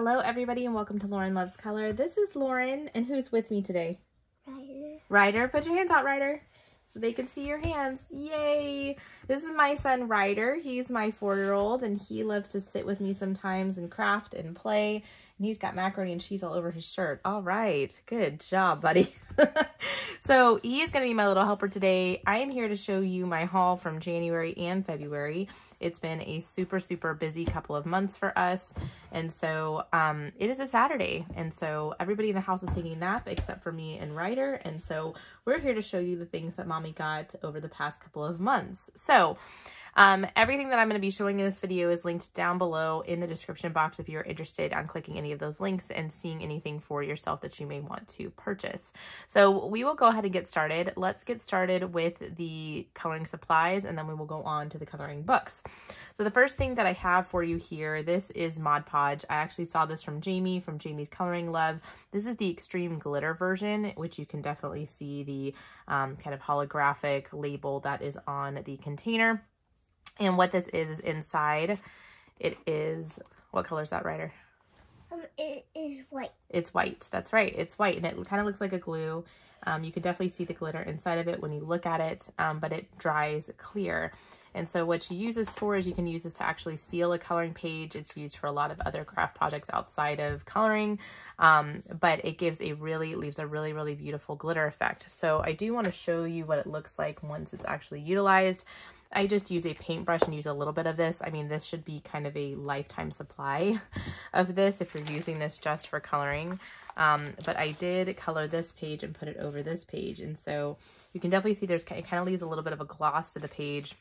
Hello everybody and welcome to Lauren Loves Color. This is Lauren, and who's with me today? Ryder. Ryder, put your hands out, Ryder, so they can see your hands. Yay! This is my son Ryder. He's my 4-year-old and he loves to sit with me sometimes and craft and play. And he's got macaroni and cheese all over his shirt. All right, good job, buddy. So he's going to be my little helper today. I am here to show you my haul from January and February. It's been a super busy couple of months for us. And so it is a Saturday. And so everybody in the house is taking a nap except for me and Ryder. And so we're here to show you the things that Mommy got over the past couple of months. So everything that I'm going to be showing in this video is linked down below in the description box if you're interested on clicking any of those links and seeing anything for yourself that you may want to purchase. So we will go ahead and get started. Let's get started with the coloring supplies and then we will go on to the coloring books. So the first thing that I have for you here, this is Mod Podge. I actually saw this from Jamie, from Jamie's Coloring Love. This is the extreme glitter version, which you can definitely see the kind of holographic label that is on the container. And what this is inside, it is, what color is that, Ryder? It is white. It's white. That's right. It's white, and it kind of looks like a glue. You can definitely see the glitter inside of it when you look at it, but it dries clear. And so what you use this for is you can use this to actually seal a coloring page. It's used for a lot of other craft projects outside of coloring, but it gives leaves a really beautiful glitter effect. So I do want to show you what it looks like once it's actually utilized. I just use a paintbrush and use a little bit of this. I mean, this should be kind of a lifetime supply of this if you're using this just for coloring. But I did color this page and put it over this page. And so you can definitely see it kind of leaves a little bit of a gloss to the page,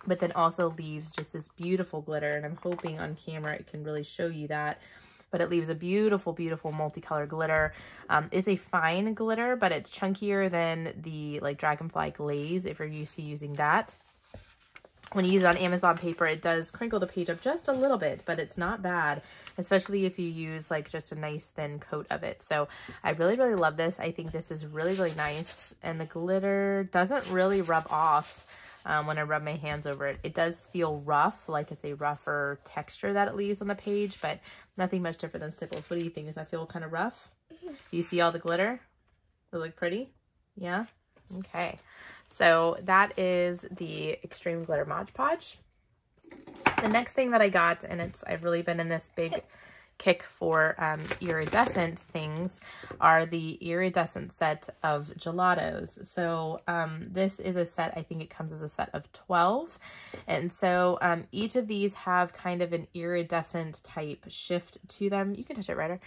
but then also leaves just this beautiful glitter. And I'm hoping on camera it can really show you that. But it leaves a beautiful multicolor glitter. It's a fine glitter, but it's chunkier than the like Dragonfly Glaze if you're used to using that. When you use it on Amazon paper, it does crinkle the page up just a little bit, but it's not bad, especially if you use like just a nice thin coat of it. So I really love this. I think this is really nice, and the glitter doesn't really rub off when I rub my hands over it. It does feel rough, like it's a rougher texture that it leaves on the page, but nothing much different than Stipples. What do you think? Does that feel kind of rough? Do you see all the glitter? Does it look pretty? Yeah? Okay. So that is the Extreme Glitter Mod Podge. The next thing that I got, and I've really been in this big kick for iridescent things, are the Iridescent Set of Gelatos. So this is a set, I think it comes as a set of 12. And so each of these have kind of an iridescent type shift to them. You can touch it, Ryder.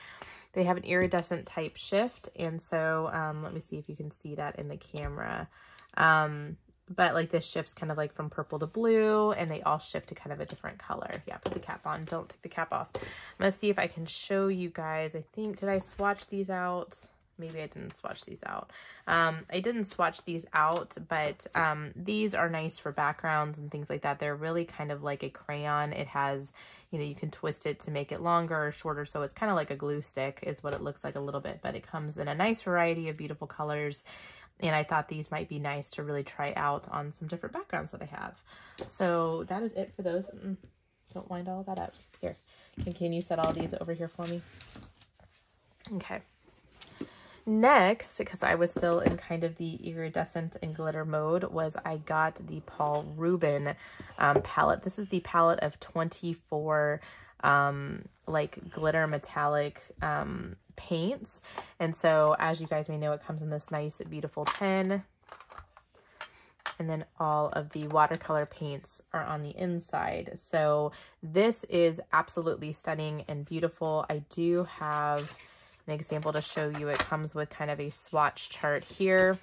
They have an iridescent type shift. And so let me see if you can see that in the camera. But like this shifts kind of like from purple to blue, and they all shift to kind of a different color. Yeah, put the cap on. Don't take the cap off. I'm going to see if I can show you guys. I think, did I swatch these out? Maybe I didn't swatch these out. I didn't swatch these out, but these are nice for backgrounds and things like that. They're really kind of like a crayon. It has, you know, you can twist it to make it longer or shorter. So it's kind of like a glue stick is what it looks like a little bit, but it comes in a nice variety of beautiful colors. And I thought these might be nice to really try out on some different backgrounds that I have. So that is it for those. Don't wind all that up. Here, can you set all these over here for me? Okay. Next, because I was still in kind of the iridescent and glitter mode, was I got the Paul Reuben palette. This is the palette of 24 like glitter metallic paints. And so as you guys may know, it comes in this nice beautiful tin, and then all of the watercolor paints are on the inside. So this is absolutely stunning and beautiful. I do have an example to show you. It comes with kind of a swatch chart here.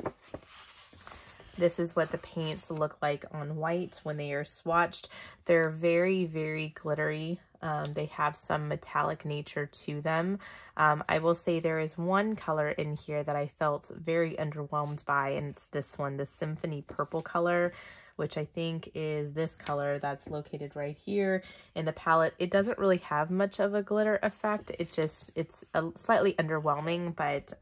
This is what the paints look like on white when they are swatched. They're very glittery. They have some metallic nature to them. I will say there is one color in here that I felt very underwhelmed by, and it's this one, the Symphony Purple color, which I think is this color that's located right here in the palette. It doesn't really have much of a glitter effect. It's slightly underwhelming, but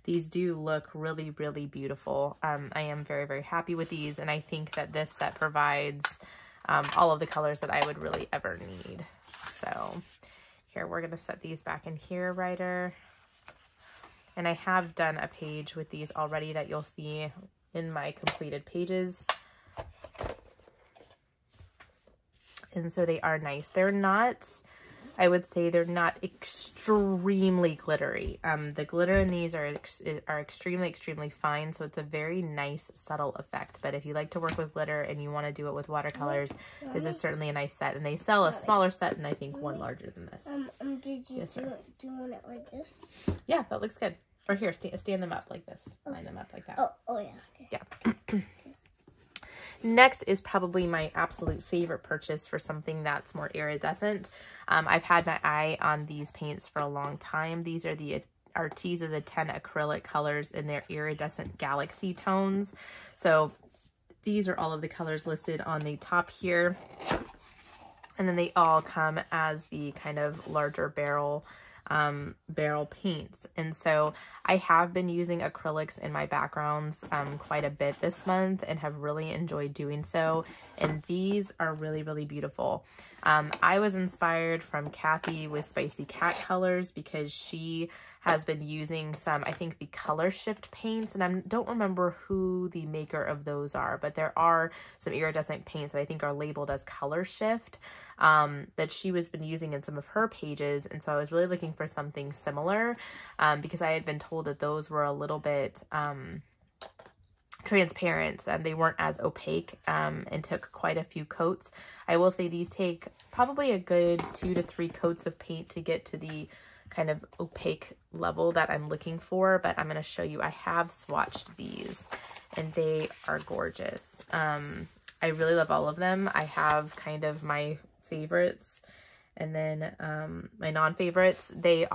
these do look really beautiful. I am very happy with these, and I think that this set provides all of the colors that I would really ever need. So Here, we're going to set these back in here, Ryder. And I have done a page with these already that you'll see in my completed pages. And so they are nice. They're not, I would say they're not extremely glittery. The glitter in these are extremely, extremely fine. So it's a very nice, subtle effect. But if you like to work with glitter and you want to do it with watercolors, this is certainly a nice set. And they sell a smaller set and I think one larger than this. Did you do you want it like this? Yeah, that looks good. Or here, stand them up like this. Line them up like that. Oh yeah. Okay. Yeah. Next is probably my absolute favorite purchase for something that's more iridescent. I've had my eye on these paints for a long time. These are the Artesa, the 10 acrylic colors in their iridescent galaxy tones. So these are all of the colors listed on the top here. And then they all come as the kind of larger barrel paints. And so I have been using acrylics in my backgrounds quite a bit this month and have really enjoyed doing so. And these are really, really beautiful. I was inspired from Kathy with Spicy Cat Colors because she has been using some, I think, the Color Shift paints, and I don't remember who the maker of those are, but there are some iridescent paints that I think are labeled as Color Shift that she was been using in some of her pages. And so I was really looking for something similar because I had been told that those were a little bit transparent and they weren't as opaque and took quite a few coats. I will say these take probably a good 2 to 3 coats of paint to get to the kind of opaque level that I'm looking for, but I'm going to show you. I have swatched these and they are gorgeous. I really love all of them. I have kind of my favorites and then my non-favorites. They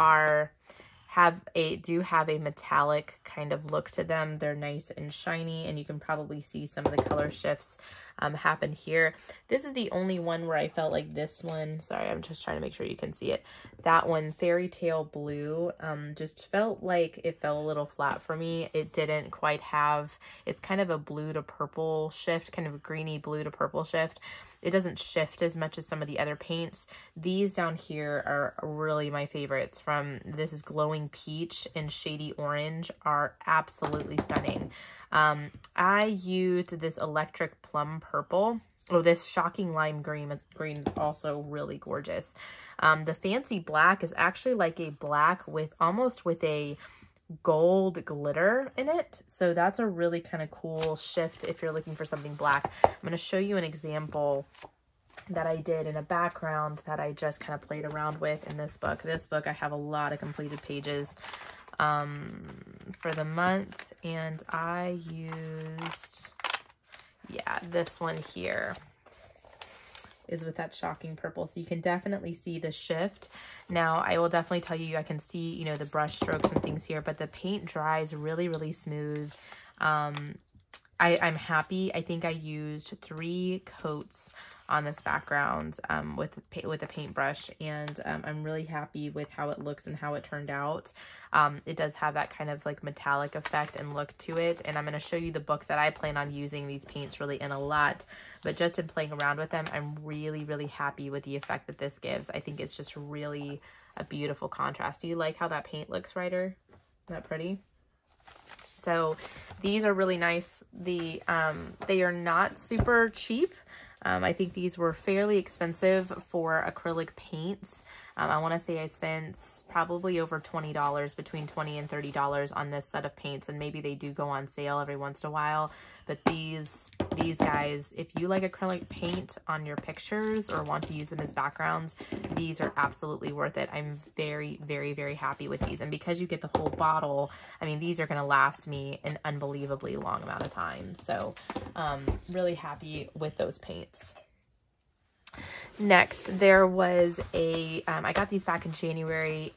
do have a metallic kind of look to them. They're nice and shiny, and you can probably see some of the color shifts happen here. This is the only one where I felt like this one, sorry, I'm just trying to make sure you can see it. That one, Fairy Tale Blue, just felt like it fell a little flat for me. It didn't quite have, it's kind of a blue to purple shift, kind of a greeny blue to purple shift. It doesn't shift as much as some of the other paints. These down here are really my favorites. This is Glowing Peach and Shady Orange are absolutely stunning. I used this Electric Plum Purple. Oh, this Shocking Lime Green is also really gorgeous. The Fancy Black is actually like a black with almost with a gold glitter in it. So that's a really kind of cool shift if you're looking for something black. I'm going to show you an example that I did in a background that I just kind of played around with in this book. This book, I have a lot of completed pages for the month, and I used, yeah, this one here is with that shocking purple. So you can definitely see the shift. Now, I will definitely tell you, I can see, you know, the brush strokes and things here, but the paint dries really, really smooth. I'm happy. I think I used 3 coats on this background with a paintbrush, and I'm really happy with how it looks and how it turned out. It does have that kind of like metallic effect and look to it, and I'm going to show you the book that I plan on using these paints really in a lot, but just in playing around with them, I'm really, really happy with the effect that this gives. I think it's just really a beautiful contrast. Do you like how that paint looks, Ryder? Isn't that pretty? So these are really nice. They are not super cheap. I think these were fairly expensive for acrylic paints. I want to say I spent probably over $20, between $20 and $30 on this set of paints, and maybe they do go on sale every once in a while. But these guys, if you like acrylic paint on your pictures or want to use them as backgrounds, these are absolutely worth it. I'm very, very, very happy with these. And because you get the whole bottle, I mean, these are going to last me an unbelievably long amount of time. So really happy with those paints. Next, there was a, I got these back in January.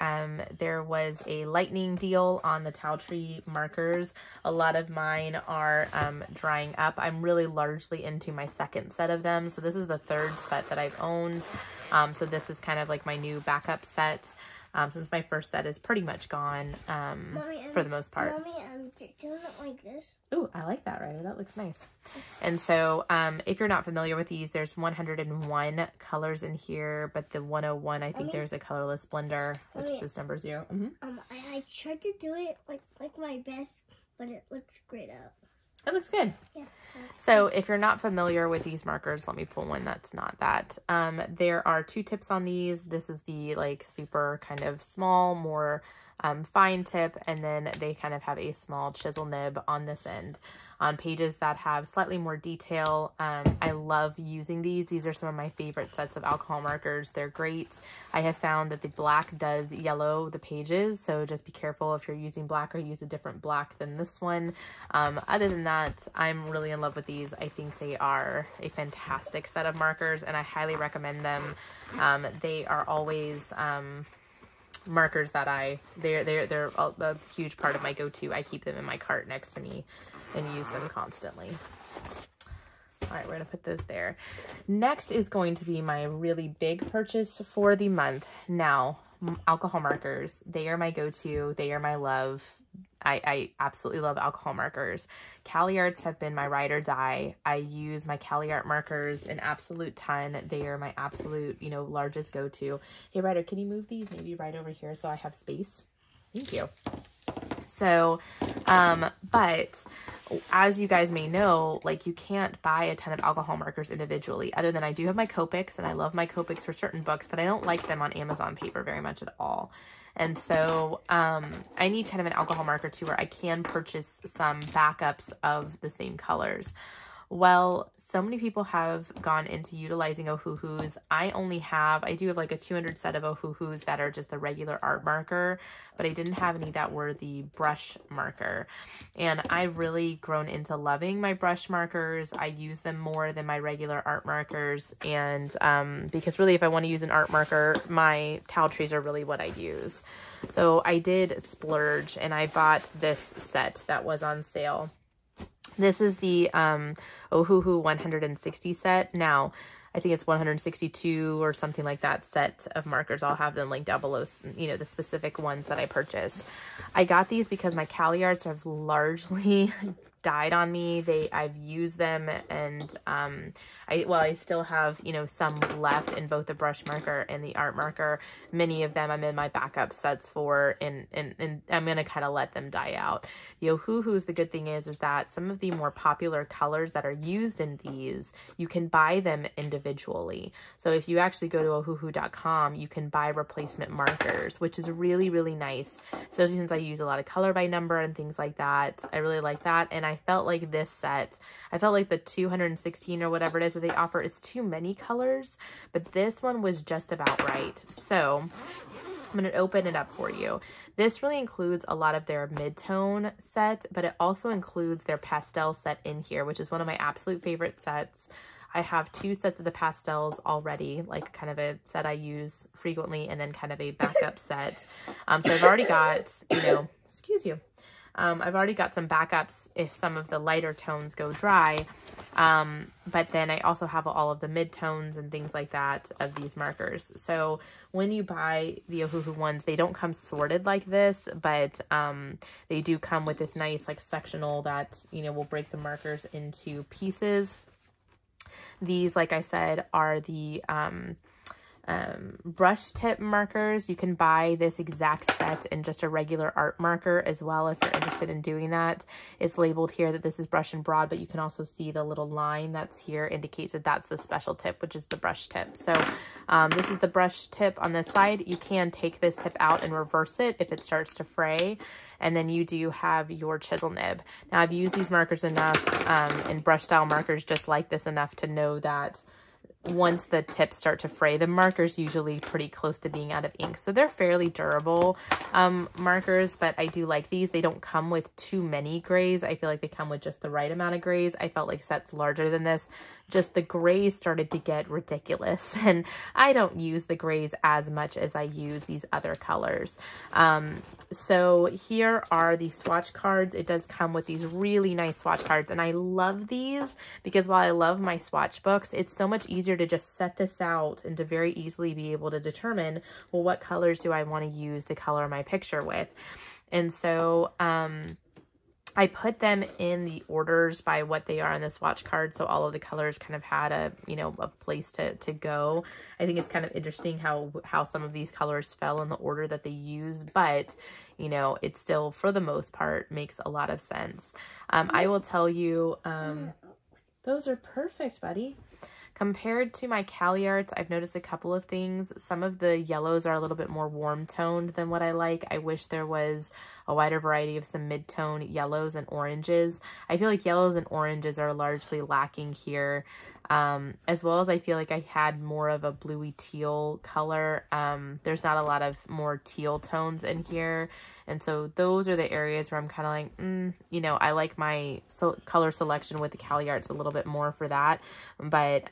There was a lightning deal on the Taotree markers. A lot of mine are drying up. I'm really largely into my second set of them. So this is the 3rd set that I've owned. So this is kind of like my new backup set. since my first set is pretty much gone Mommy, for the most part. Mommy, doing it like this. Ooh, I like that, Ryder. That looks nice. And so if you're not familiar with these, there's 101 colors in here, but the 101, I think there's a colorless blender, which is this number 0. I tried to do it like my best, but it looks great out. It looks good. Yeah. So if you're not familiar with these markers, let me pull one that's not that. There are 2 tips on these. This is the like super kind of small, more fine tip, and then they kind of have a small chisel nib on this end. On pages that have slightly more detail, I love using these. These are some of my favorite sets of alcohol markers. They're great. I have found that the black does yellow the pages, so just be careful if you're using black or use a different black than this one. Other than that, I'm really in love with these. I think they are a fantastic set of markers, and I highly recommend them. They are always markers that they're a huge part of my go-to. I keep them in my cart next to me and use them constantly. All right, we're gonna put those there. Next is going to be my really big purchase for the month. Now, alcohol markers, they are my go-to, they are my love. I absolutely love alcohol markers. Cali Arts have been my ride or die. I use my Cali Art markers an absolute ton. They are my absolute, you know, largest go-to. Hey, Ryder, can you move these maybe right over here so I have space? Thank you. So, but as you guys may know, like you can't buy a ton of alcohol markers individually, other than I do have my Copics, and I love my Copics for certain books, but I don't like them on Amazon paper very much at all. And so I need kind of an alcohol marker too, where I can purchase some backups of the same colors. Well, so many people have gone into utilizing Ohuhus. I do have like a 200 set of Ohuhus that are just the regular art marker, but I didn't have any that were the brush marker. And I've really grown into loving my brush markers. I use them more than my regular art markers. And because really, if I want to use an art marker, my Taotrees are really what I use. So I did splurge and I bought this set that was on sale. This is the Ohuhu 160 set. Now, I think it's 162 or something like that set of markers. I'll have them linked down below, you know, the specific ones that I purchased. I got these because my Cali Arts have largely died on me. I've used them, and I still have, you know, some left in both the brush marker and the art marker. Many of them I'm in my backup sets for, and I'm gonna kind of let them die out. The Ohuhus, the good thing is that some of the more popular colors that are used in these, you can buy them individually. So if you actually go to ohuhu.com, you can buy replacement markers, which is really, really nice, especially since I use a lot of color by number and things like that. I really like that. And I felt like this set, I felt like the 216 or whatever it is that they offer is too many colors, but this one was just about right. So I'm going to open it up for you. This really includes a lot of their mid-tone set, but it also includes their pastel set in here, which is one of my absolute favorite sets. I have 2 sets of the pastels already, like kind of a set I use frequently and then kind of a backup set. So I've already got, you know, excuse you. I've already got some backups if some of the lighter tones go dry, but then I also have all of the mid-tones and things like that of these markers. So when you buy the Ohuhu ones, they don't come sorted like this, but they do come with this nice like sectional that, you know, will break the markers into pieces. These, like I said, are the brush tip markers. You can buy this exact set in just a regular art marker as well if you're interested in doing that. It's labeled here that this is brush and broad, but you can also see the little line that's here indicates that that's the special tip, which is the brush tip. So this is the brush tip on this side. You can take this tip out and reverse it if it starts to fray, and then you do have your chisel nib. Now I've used these markers enough and brush style markers just like this enough to know that once the tips start to fray, the marker's usually pretty close to being out of ink. So they're fairly durable markers, but I do like these. They don't come with too many grays. I feel like they come with just the right amount of grays. I felt like sets larger than this, just the grays started to get ridiculous, and I don't use the grays as much as I use these other colors. So here are the swatch cards. It does come with these really nice swatch cards, and I love these because while I love my swatch books, it's so much easier easier to just set this out and to very easily be able to determine, well, what colors do I want to use to color my picture with? And so, I put them in the orders by what they are on the swatch card. So all of the colors kind of had a, you know, a place to go. I think it's kind of interesting how some of these colors fell in the order that they use, but you know, it still, for the most part, makes a lot of sense. I will tell you, those are perfect, buddy. Compared to my Cali Arts, I've noticed a couple of things. Some of the yellows are a little bit more warm toned than what I like. I wish there was a wider variety of some mid-tone yellows and oranges. I feel like yellows and oranges are largely lacking here, as well as I feel like I had more of a bluey teal color. There's not a lot of more teal tones in here. And so those are the areas where I'm kind of like, you know, I like my color selection with the Cali Arts a little bit more for that. But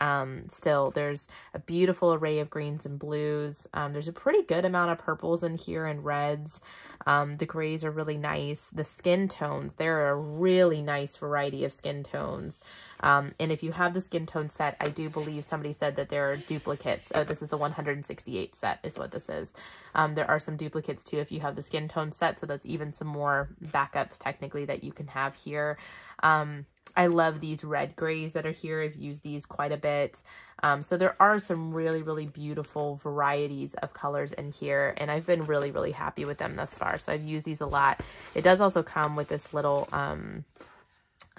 still, there's a beautiful array of greens and blues. There's a pretty good amount of purples in here and reds. The grays are really nice. The skin tones, there are a really nice variety of skin tones. And if you have the skin tone set, I do believe somebody said that there are duplicates. Oh, this is the 168 set is what this is. There are some duplicates too if you have the skin tone set, so that's even some more backups technically that you can have here. I love these red grays that are here. I've used these quite a bit. So there are some really, really beautiful varieties of colors in here, and I've been really, really happy with them thus far. So I've used these a lot. It does also come with this little,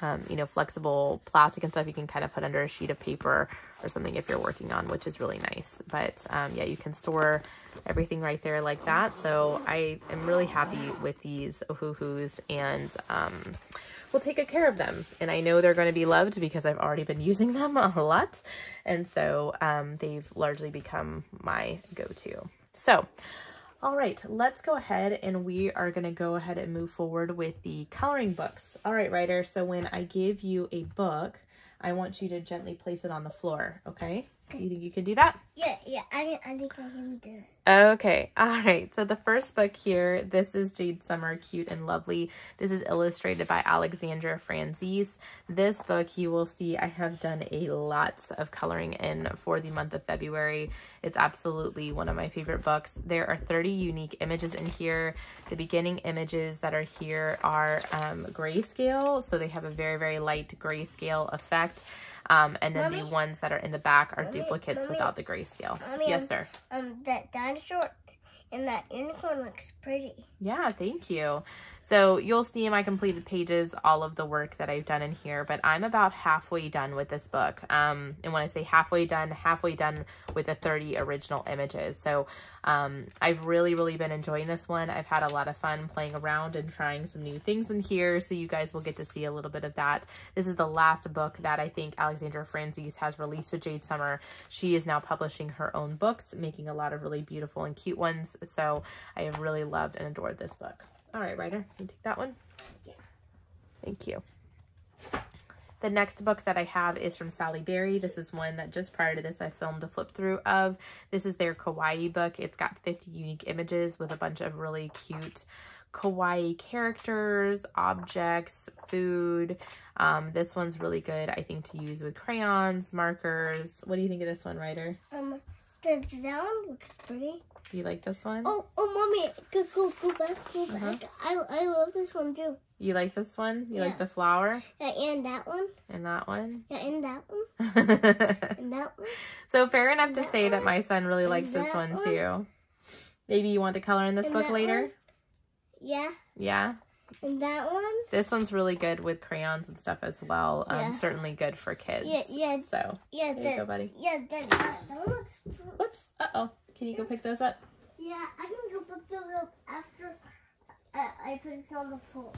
you know, flexible plastic and stuff you can kind of put under a sheet of paper or something if you're working on, which is really nice. But yeah, you can store everything right there like that. So I am really happy with these Ohuhus, and we'll take good care of them. And I know they're going to be loved because I've already been using them a lot. And so they've largely become my go-to. So, all right, let's go ahead and we are going to go ahead and move forward with the coloring books. All right, Ryder, so when I give you a book, I want you to gently place it on the floor, okay? Do you think you can do that? Yeah, I think I can do it. Okay, all right. So the first book here, this is Jade Summer, Cute and Lovely. This is illustrated by Alexandra Franzese. This book, you will see I have done a lot of coloring in for the month of February. It's absolutely one of my favorite books. There are 30 unique images in here. The beginning images that are here are grayscale, so they have a very, very light grayscale effect. And then Mommy, the ones that are in the back are duplicates without the grayscale. Mommy, yes, sir. That dinosaur and that unicorn looks pretty. Yeah, thank you. So you'll see in my completed pages all of the work that I've done in here, but I'm about halfway done with this book. And when I say halfway done with the 30 original images. So I've really, really been enjoying this one. I've had a lot of fun playing around and trying some new things in here, so you guys will get to see a little bit of that. This is the last book that I think Alexandra Franzese has released with Jade Summer. She is now publishing her own books, making a lot of really beautiful and cute ones. So I have really loved and adored this book. All right, Ryder, you take that one? Yeah. Thank you. The next book that I have is from Sally Berry. This is one that just prior to this I filmed a flip through of. This is their Kawaii book. It's got 50 unique images with a bunch of really cute kawaii characters, objects, food. This one's really good, I think, to use with crayons, markers. What do you think of this one, Ryder? That one looks pretty. You like this one? Oh, Mommy, go back. I love this one too. You like this one? You like the flower? Yeah, and that one. And that one? Yeah, and that one. And that one. So fair enough to say that my son really likes this one too. Maybe you want to color in this book later? One? Yeah. Yeah? And that one? This one's really good with crayons and stuff as well. Certainly good for kids. Yeah. So, yeah, there you go, buddy. Yeah, that one looks... Whoops. Uh-oh. Can you go pick those up? Yeah, I can go pick those up after I put it on the floor.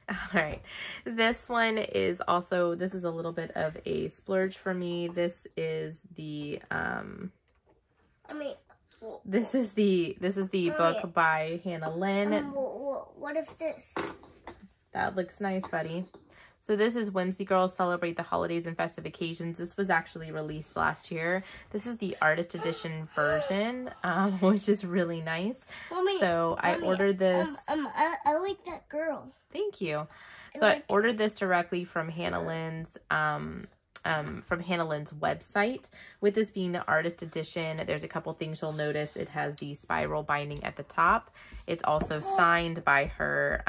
All right. This one is also, this is a little bit of a splurge for me. This is the, this is the book by Hannah Lynn. What is this? That looks nice, buddy. So this is Whimsy Girls Celebrate the Holidays and Festive Occasions. This was actually released last year. This is the artist edition version, which is really nice. Mommy, I ordered this. I like that girl. Thank you. So I ordered this directly from Hannah Lynn's from Hannah Lynn's website. With this being the artist edition, there's a couple things you'll notice. It has the spiral binding at the top. It's also signed by her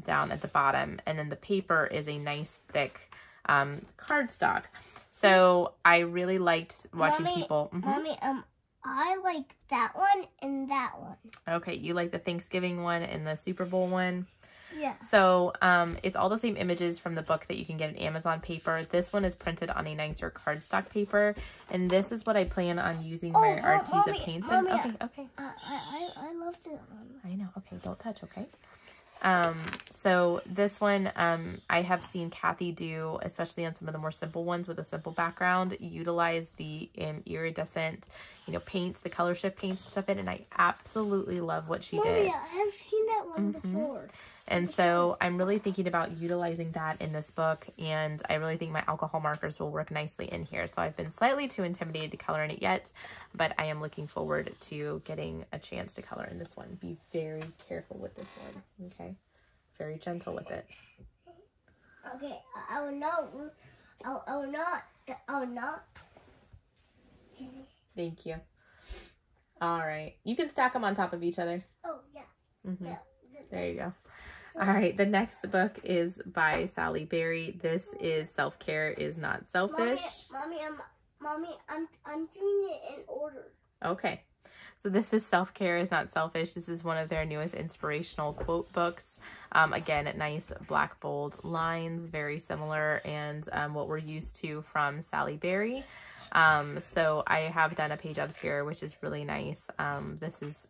down at the bottom. And then the paper is a nice thick cardstock. So I really liked watching people. Mommy, I like that one and that one. Okay, you like the Thanksgiving one and the Super Bowl one? Yeah. So it's all the same images from the book that you can get in Amazon paper. This one is printed on a nicer cardstock paper, and this is what I plan on using my Artesa paints in. Okay. I love this one. I know. Okay, don't touch. Okay. So this one, I have seen Kathy do, especially on some of the more simple ones with a simple background, utilize the iridescent, paints, the color shift paints and stuff in, and I absolutely love what she did. Yeah, I have seen that one before. And so I'm really thinking about utilizing that in this book, and I really think my alcohol markers will work nicely in here. So I've been slightly too intimidated to color in it yet, but I am looking forward to getting a chance to color in this one. Be very careful with this one, okay? Very gentle with it. Okay, I will not. Thank you. All right. You can stack them on top of each other. Oh, yeah. Yeah. There you go. All right, the next book is by Sally Berry. This is Self-Care is Not Selfish. Mommy, I'm doing it in order. Okay. So this is Self-Care is Not Selfish. This is one of their newest inspirational quote books. Again, nice black bold lines, very similar, and what we're used to from Sally Berry. So I have done a page out of here, which is really nice.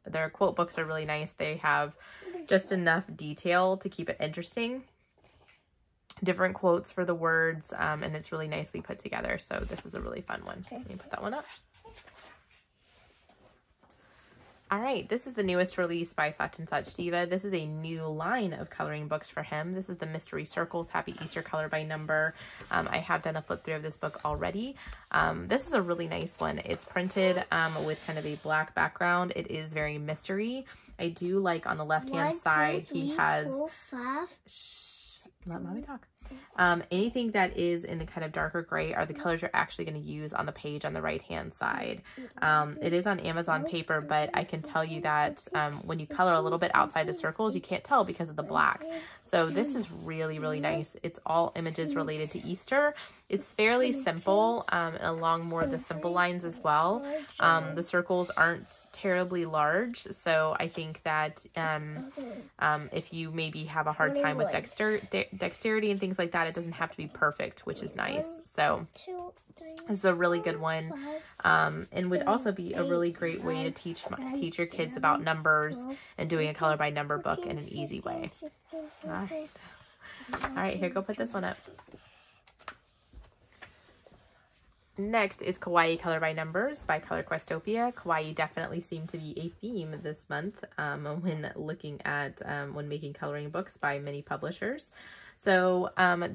Their quote books are really nice. They have just enough detail to keep it interesting. Different quotes for the words, and it's really nicely put together. So this is a really fun one. Okay. Let me put that one up. All right, this is the newest release by Sachin Sachdeva. This is a new line of coloring books for him. This is the Mystery Circles Happy Easter Color by Number. I have done a flip through of this book already. This is a really nice one. It's printed with kind of a black background. It is very mystery. I do like on the left-hand side, he has... 4, 5. Shh, let mommy talk. Anything that is in the kind of darker gray are the colors you're actually going to use on the page on the right hand side. It is on Amazon paper, but I can tell you that when you color a little bit outside the circles, you can't tell because of the black. So this is really, really nice. It's all images related to Easter. It's fairly simple, along more of the simple lines as well. The circles aren't terribly large, so I think that if you maybe have a hard time with dexterity and things like that, it doesn't have to be perfect, which is nice. So this is a really good one, and would also be a really great way to teach your kids about numbers and doing a color by number book in an easy way. All right, here, go put this one up. Next is Kawaii Color by Numbers by Color Questopia. Kawaii definitely seemed to be a theme this month when looking at when making coloring books by many publishers. So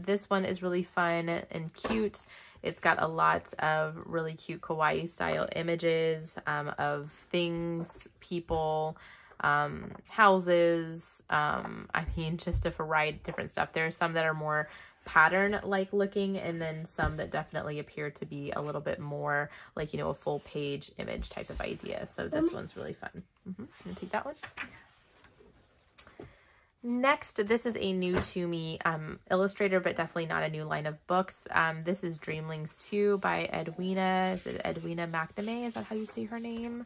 this one is really fun and cute. It's got a lot of really cute kawaii style images of things, people, houses. I mean, just a variety of different stuff. There are some that are more pattern-like looking, and then some that definitely appear to be a little bit more like, a full page image type of idea. So this one's really fun. Gonna take that one. Next, this is a new to me illustrator, but definitely not a new line of books. This is Dreamlings 2 by Edwina. Is it Edwina Macname? Is that how you say her name?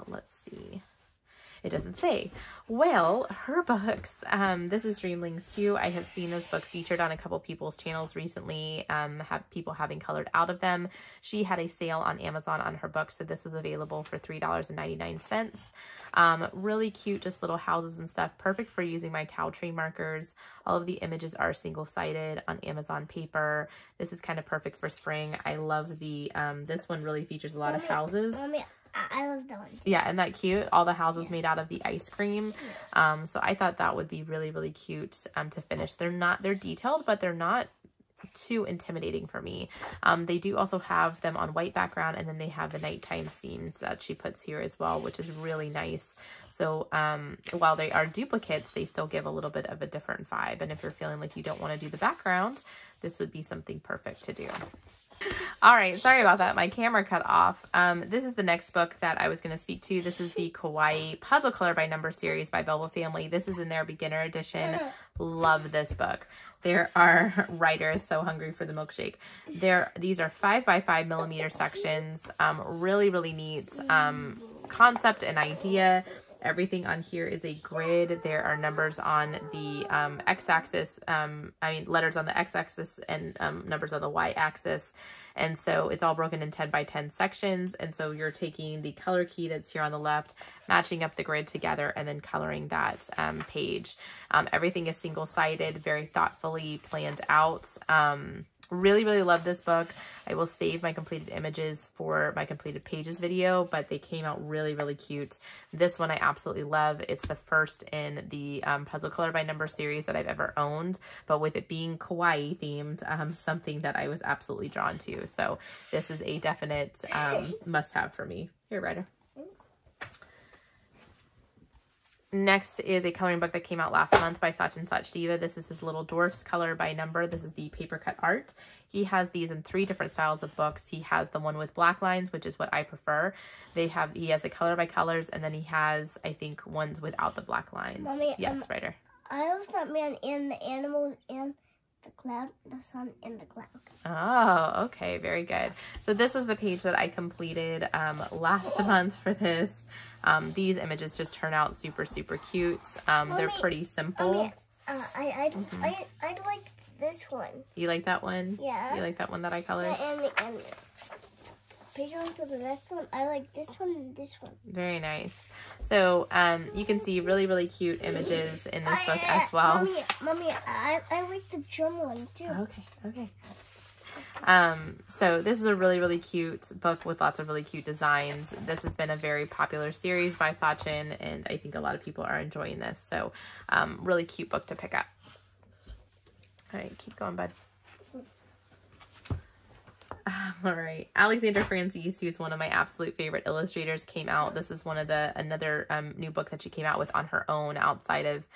Let's see. It doesn't say. Well, her books, this is Dreamlings 2. I have seen this book featured on a couple people's channels recently, have people having colored out of them. She had a sale on Amazon on her book, so this is available for $3.99. Really cute, just little houses and stuff. Perfect for using my Taotree markers. All of the images are single-sided on Amazon paper. This is kind of perfect for spring. I love the, this one really features a lot of houses. I love that one too. Yeah, isn't that cute? All the houses made out of the ice cream. So I thought that would be really, really cute to finish. They're detailed, but they're not too intimidating for me. They do also have them on white background, and then they have the nighttime scenes that she puts here as well, which is really nice. So while they are duplicates, they still give a little bit of a different vibe. And if you're feeling like you don't want to do the background, this would be something perfect to do. All right, sorry about that. My camera cut off. This is the next book that I was going to speak to. This is the Kawaii Puzzle Color by Number series by Belba family. This is in their beginner edition. Love this book. There are writers so hungry for the milkshake. These are 5x5 millimeter sections. Really, really neat concept and idea. Everything on here is a grid. There are numbers on the x-axis, letters on the x-axis and numbers on the y-axis. And so it's all broken in 10 by 10 sections. And so you're taking the color key that's here on the left, matching up the grid together, and then coloring that page. Everything is single-sided, very thoughtfully planned out. Really, really love this book. I will save my completed images for my completed pages video, but they came out really, really cute. This one I absolutely love. It's the first in the Puzzle Color by Number series that I've ever owned, but with it being kawaii themed, something that I was absolutely drawn to. So this is a definite must-have for me. Here, Ryder. Next is a coloring book that came out last month by Sachin Sachdeva. This is his Little Dwarfs Color by Number. This is the Papercut art. He has these in 3 different styles of books. He has the one with black lines, which is what I prefer. He has the color by colors, and then he has, I think, ones without the black lines. Mommy, yes, Ryder. I love that man and the animals and the cloud, the sun, and the cloud. Oh, okay. Very good. So this is the page that I completed last month for this. These images just turn out super, super cute. They're pretty simple. I like this one. You like that one? Yeah. You like that one that I colored? And page on to the next one. I like this one and this one. Very nice. So you can see really, really cute images in this book as well. Mommy, I like the drum one too. Okay. So this is a really, really cute book with lots of really cute designs. This has been a very popular series by Sachin, and I think a lot of people are enjoying this. So really cute book to pick up. All right, keep going, bud. All right, Alexandra Franzese, who's one of my absolute favorite illustrators, came out. This is another new book that she came out with on her own outside of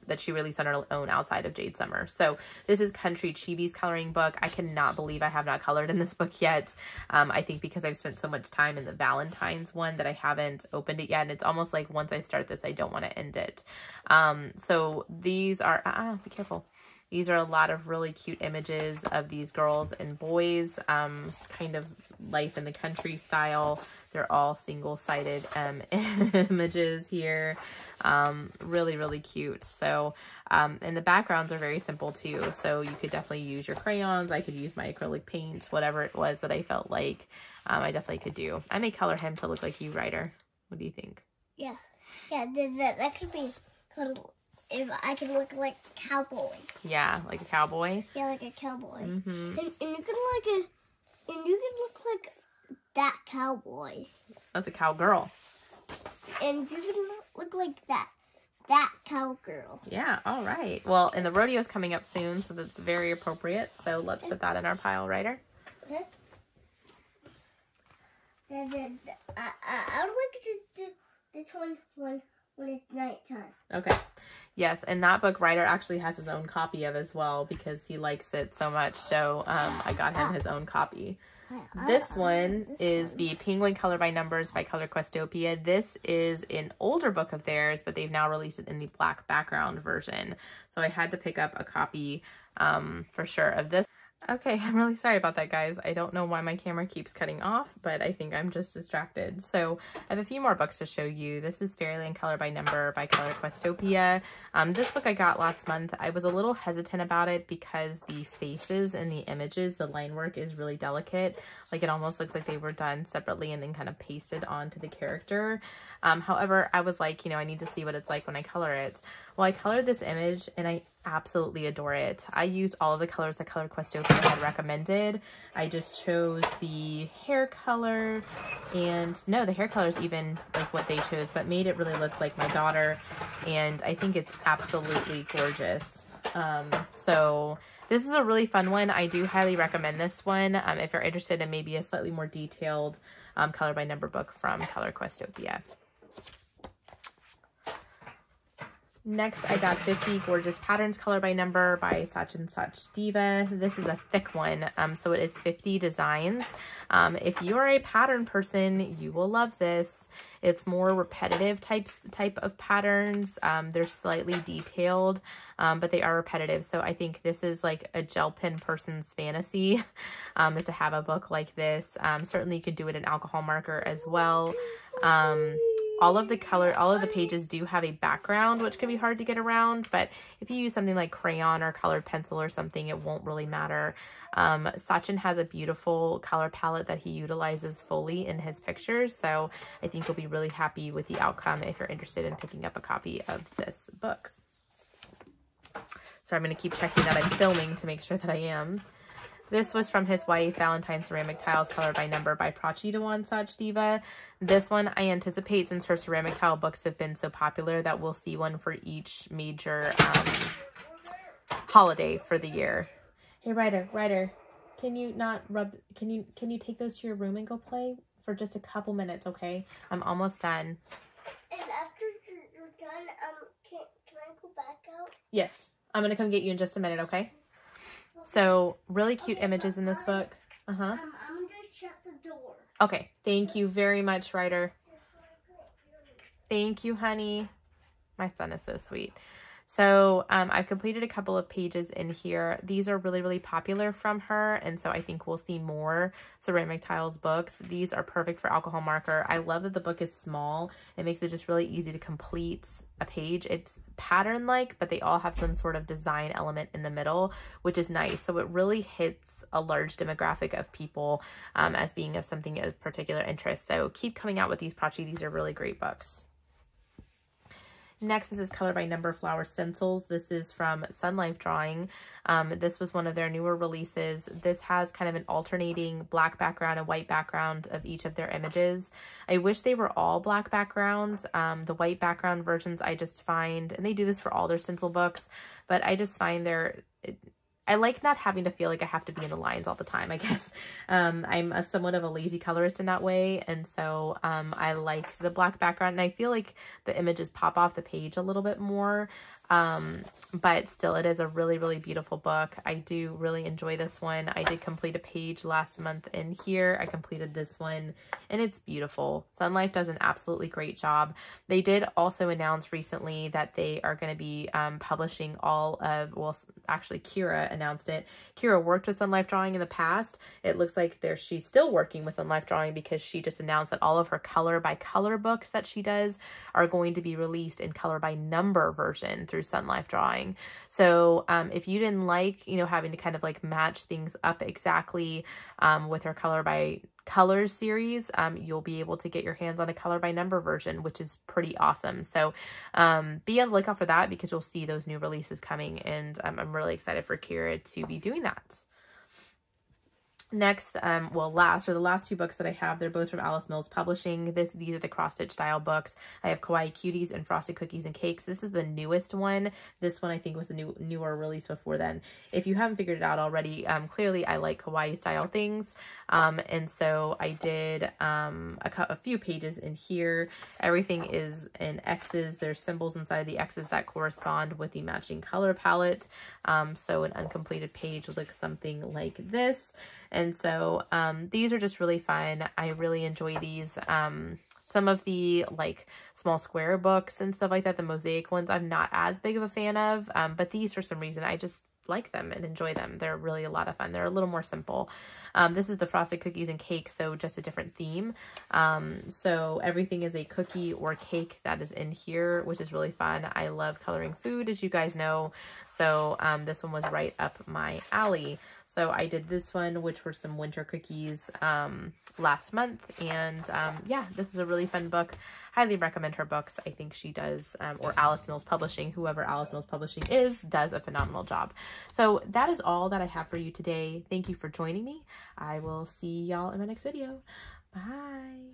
that she released on her own outside of Jade Summer. So this is Country Chibi's coloring book. I cannot believe I have not colored in this book yet. I think because I've spent so much time in the Valentine's one that I haven't opened it yet. And it's almost like once I start this, I don't want to end it. So these are, be careful. These are a lot of really cute images of these girls and boys, kind of life in the country style. They're all single-sided images here. Really, really cute. So, and the backgrounds are very simple too. So you could definitely use your crayons. I could use my acrylic paint, whatever it was that I felt like I definitely could do. I may color him to look like you, Ryder. What do you think? Yeah. Yeah, that could be cuddle. If I could look like a cowboy. Yeah, like a cowboy? Yeah, like a cowboy. Mm-hmm. And you could look like that cowboy. That's a cowgirl. And you could look like that cowgirl. Yeah, all right. Well, and the rodeo's coming up soon, so that's very appropriate. So let's put that in our pile, Ryder. Okay. I would like to do this one when it's nighttime. Okay. Yes, and that book Ryder actually has his own copy of as well because he likes it so much. So I got him his own copy. This one is the Penguin Color by Numbers by Questopia. This is an older book of theirs, but they've now released it in the black background version. So I had to pick up a copy for sure of this. Okay, I'm really sorry about that, guys. I don't know why my camera keeps cutting off, but I think I'm just distracted. So I have a few more books to show you. This is Fairyland Color by Number by Questopia. This book I got last month. I was a little hesitant about it because the faces and the images, the line work is really delicate. Like it almost looks like they were done separately and then kind of pasted onto the character. However, I was like, I need to see what it's like when I color it. Well, I colored this image and I absolutely adore it. I used all of the colors that Questopia had recommended. I just chose the hair color and no, the hair color is even like what they chose, but made it really look like my daughter. And I think it's absolutely gorgeous. So this is a really fun one. I do highly recommend this one if you're interested in maybe a slightly more detailed color by number book from Color Questopia. Next, I got 50 Gorgeous Patterns Color by Number by Sachin Sachdeva. This is a thick one, so it is 50 designs. If you are a pattern person, you will love this. It's more repetitive type of patterns. They're slightly detailed, but they are repetitive. So I think this is like a gel pen person's fantasy, is to have a book like this. Certainly you could do it in alcohol marker as well. All of the pages do have a background, which can be hard to get around, but if you use something like crayon or colored pencil or something, it won't really matter. Sachin has a beautiful color palette that he utilizes fully in his pictures, so I think you'll be really happy with the outcome if you're interested in picking up a copy of this book. So I'm going to keep checking that I'm filming to make sure that I am. This was from his wife, Valentine Ceramic Tiles, Color by Number by Prachi, Dewan, Sachdeva. This one I anticipate, since her ceramic tile books have been so popular, that we'll see one for each major holiday for the year. Hey, Ryder, can you not rub, can you take those to your room and go play for just a couple minutes, okay? I'm almost done. And after you're done, can I go back out? Yes, I'm going to come get you in just a minute, okay? So, really cute images in this book. I'm going to shut the door. Okay. Thank you very much, Ryder. Thank you, honey. My son is so sweet. So, I've completed a couple of pages in here. These are really, really popular from her, and so I think we'll see more ceramic tiles books. These are perfect for alcohol marker. I love that the book is small. It makes it just really easy to complete a page. It's pattern-like, but they all have some sort of design element in the middle, which is nice. So it really hits a large demographic of people as being of something of particular interest. So keep coming out with these, Prachi. These are really great books. Next, this is Color by Number Flower Stencils. This is from Sun Life Drawing. This was one of their newer releases. This has kind of an alternating black background and white background of each of their images. I wish they were all black backgrounds. The white background versions I just find, and they do this for all their stencil books, but I just find I like not having to feel like I have to be in the lines all the time, I guess. I'm somewhat of a lazy colorist in that way, and so I like the black background, and I feel like the images pop off the page a little bit more. But still, it is a really, really beautiful book. I do really enjoy this one. I did complete a page last month in here. I completed this one, and it's beautiful. Sun Life does an absolutely great job. They did also announce recently that they are going to be publishing all of, well, actually Kira announced it. Kira worked with Sun Life Drawing in the past. It looks like she's still working with Sun Life Drawing, because she just announced that all of her color by color books that she does are going to be released in color by number version through Sun Life Drawing. So if you didn't like, having to kind of like match things up exactly with her color by colors series, you'll be able to get your hands on a color by number version, which is pretty awesome. So be on the lookout for that, because you'll see those new releases coming, and I'm really excited for Kira to be doing that. Next, the last two books that I have, they're both from Alice Mills Publishing. These are the cross-stitch style books. I have Kawaii Cuties and Frosted Cookies and Cakes. This is the newest one. This one I think was a newer release before then. If you haven't figured it out already, clearly I like Kawaii style things. And so I did a few pages in here. Everything is in X's. There's symbols inside the X's that correspond with the matching color palette. So an uncompleted page looks something like this. And so these are just really fun. I really enjoy these. Some of the like small square books and stuff like that, the mosaic ones, I'm not as big of a fan of, but these for some reason I just like them and enjoy them. They're really a lot of fun. They're a little more simple. This is the Frosted Cookies and Cakes, so just a different theme. So everything is a cookie or cake that is in here, which is really fun. I love coloring food, as you guys know. So this one was right up my alley. So I did this one, which were some winter cookies last month. And yeah, this is a really fun book. Highly recommend her books. I think she does, or Alice Mills Publishing, whoever Alice Mills Publishing is, does a phenomenal job. So that is all that I have for you today. Thank you for joining me. I will see y'all in my next video. Bye.